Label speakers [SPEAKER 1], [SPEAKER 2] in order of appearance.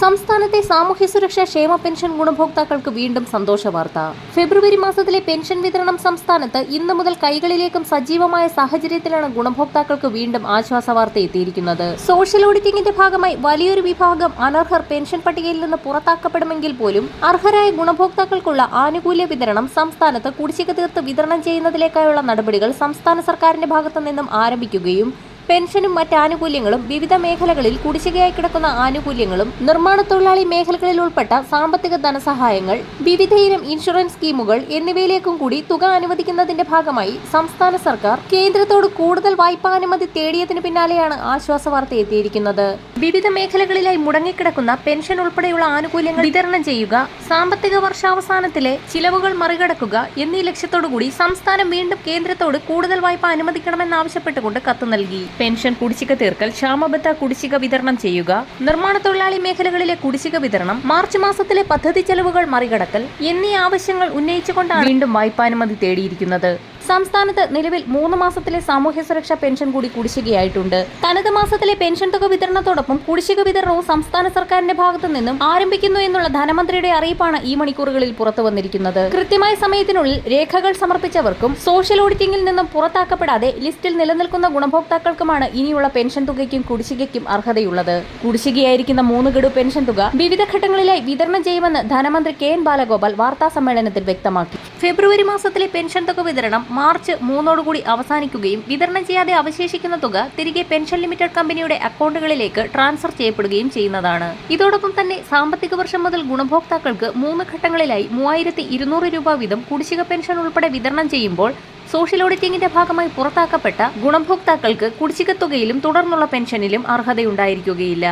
[SPEAKER 1] സംസ്ഥാനത്തെ സാമൂഹ്യ സുരക്ഷാ ക്ഷേമ പെൻഷൻ ഗുണഭോക്താക്കൾക്ക് വീണ്ടും സന്തോഷ വാർത്ത. ഫെബ്രുവരി മാസത്തിലെ പെൻഷൻ വിതരണം സംസ്ഥാനത്ത് ഇന്നു മുതൽ കൈകളിലേക്കും സജീവമായ സാഹചര്യത്തിലാണ് ഗുണഭോക്താക്കൾക്ക് വീണ്ടും ആശ്വാസ വാർത്ത എത്തിയിരിക്കുന്നത്. സോഷ്യൽ ഓഡിറ്റിംഗിന്റെ ഭാഗമായി വലിയൊരു വിഭാഗം അനർഹർ പെൻഷൻ പട്ടികയിൽ നിന്ന് പുറത്താക്കപ്പെടുമെങ്കിൽ പോലും അർഹരായ ഗുണഭോക്താക്കൾക്കുള്ള ആനുകൂല്യ വിതരണം സംസ്ഥാനത്ത് കുടിശ്ശിക തീർത്ത് വിതരണം ചെയ്യുന്നതിലേക്കായുള്ള നടപടികൾ സംസ്ഥാന സർക്കാരിന്റെ ഭാഗത്തു നിന്നും ആരംഭിക്കുകയും പെൻഷനും മറ്റ് ആനുകൂല്യങ്ങളും വിവിധ മേഖലകളിൽ കുടിശ്ശികയായി കിടക്കുന്ന ആനുകൂല്യങ്ങളും നിർമ്മാണ തൊഴിലാളി മേഖലകളിൽ ഉൾപ്പെട്ട സാമ്പത്തിക ധനസഹായങ്ങൾ വിവിധയിനം ഇൻഷുറൻസ് സ്കീമുകൾ എന്നിവയിലേക്കും കൂടി തുക അനുവദിക്കുന്നതിന്റെ ഭാഗമായി സംസ്ഥാന സർക്കാർ കേന്ദ്രത്തോട് കൂടുതൽ വായ്പാനുമതി തേടിയതിനു പിന്നാലെയാണ് ആശ്വാസ വാർത്ത എത്തിയിരിക്കുന്നത്. വിവിധ മേഖലകളിലായി മുടങ്ങിക്കിടക്കുന്ന പെൻഷൻ ഉൾപ്പെടെയുള്ള ആനുകൂല്യങ്ങൾ വിതരണം ചെയ്യുക, സാമ്പത്തിക വർഷാവസാനത്തിലെ ചിലവുകൾ മറികടക്കുക എന്നീ ലക്ഷ്യത്തോടുകൂടി സംസ്ഥാനം വീണ്ടും കേന്ദ്രത്തോട് കൂടുതൽ വായ്പ അനുവദിക്കണമെന്നാവശ്യപ്പെട്ടുകൊണ്ട് കത്ത് നൽകി. പെൻഷൻ കുടിശ്ശിക തീർക്കൽ, ക്ഷാമബത്ത കുടിശ്ശിക വിതരണം ചെയ്യുക, നിർമ്മാണ തൊഴിലാളി മേഖലകളിലെ കുടിശ്ശിക വിതരണം, മാർച്ച് മാസത്തിലെ പദ്ധതി ചെലവുകൾ മറികടക്കൽ എന്നീ ആവശ്യങ്ങൾ ഉന്നയിച്ചുകൊണ്ടാണ് വീണ്ടും വായ്പാനുമതി തേടിയിരിക്കുന്നത്. സംസ്ഥാനത്ത് നിലവിൽ 3 മാസത്തിലെ സാമൂഹ്യ സുരക്ഷാ പെൻഷൻ കൂടി കുടിശ്ശികയായിട്ടുണ്ട്. തനത് മാസത്തിലെ പെൻഷൻ തുക വിതരണത്തോടൊപ്പം കുടിശ്ശിക വിതരണവും സംസ്ഥാന സർക്കാരിന്റെ ഭാഗത്തു നിന്നും ആരംഭിക്കുന്നു എന്നുള്ള ധനമന്ത്രിയുടെ അറിയിപ്പാണ് ഈ മണിക്കൂറുകളിൽ പുറത്തു വന്നിരിക്കുന്നത്. കൃത്യമായ സമയത്തിനുള്ളിൽ രേഖകൾ സമർപ്പിച്ചവർക്കും സോഷ്യൽ ഓഡിറ്റിംഗിൽ നിന്നും പുറത്താക്കപ്പെടാതെ ലിസ്റ്റിൽ നിലനിൽക്കുന്ന ഗുണഭോക്താക്കൾക്കുമാണ് ഇനിയുള്ള പെൻഷൻ തുകയ്ക്കും കുടിശ്ശികയ്ക്കും അർഹതയുള്ളത്. കുടിശ്ശികയായിരിക്കുന്ന 3 ഗഡു പെൻഷൻ തുക വിവിധ ഘട്ടങ്ങളിലായി വിതരണം ചെയ്യുമെന്ന് ധനമന്ത്രി കെ.എൻ. ബാലഗോപാൽ വാർത്താ സമ്മേളനത്തിൽ വ്യക്തമാക്കി. ഫെബ്രുവരി മാസത്തിലെ പെൻഷൻ തുക വിതരണം മാർച്ച് 3 അവസാനിക്കുകയും വിതരണം ചെയ്യാതെ അവശേഷിക്കുന്ന തുക തിരികെ പെൻഷൻ ലിമിറ്റഡ് കമ്പനിയുടെ അക്കൗണ്ടുകളിലേക്ക് ട്രാൻസ്ഫർ ചെയ്യപ്പെടുകയും ചെയ്യുന്നതാണ്. ഇതോടൊപ്പം തന്നെ സാമ്പത്തിക വർഷം മുതൽ ഗുണഭോക്താക്കൾക്ക് 3 ഘട്ടങ്ങളിലായി 3200 രൂപ വീതം കുടിശ്ശിക പെൻഷൻ ഉൾപ്പെടെ വിതരണം ചെയ്യുമ്പോൾ സോഷ്യൽ ഓഡിറ്റിംഗിന്റെ ഭാഗമായി പുറത്താക്കപ്പെട്ട ഗുണഭോക്താക്കൾക്ക് കുടിശ്ശിക തുകയിലും തുടർന്നുള്ള പെൻഷനിലും അർഹതയുണ്ടായിരിക്കുകയില്ല.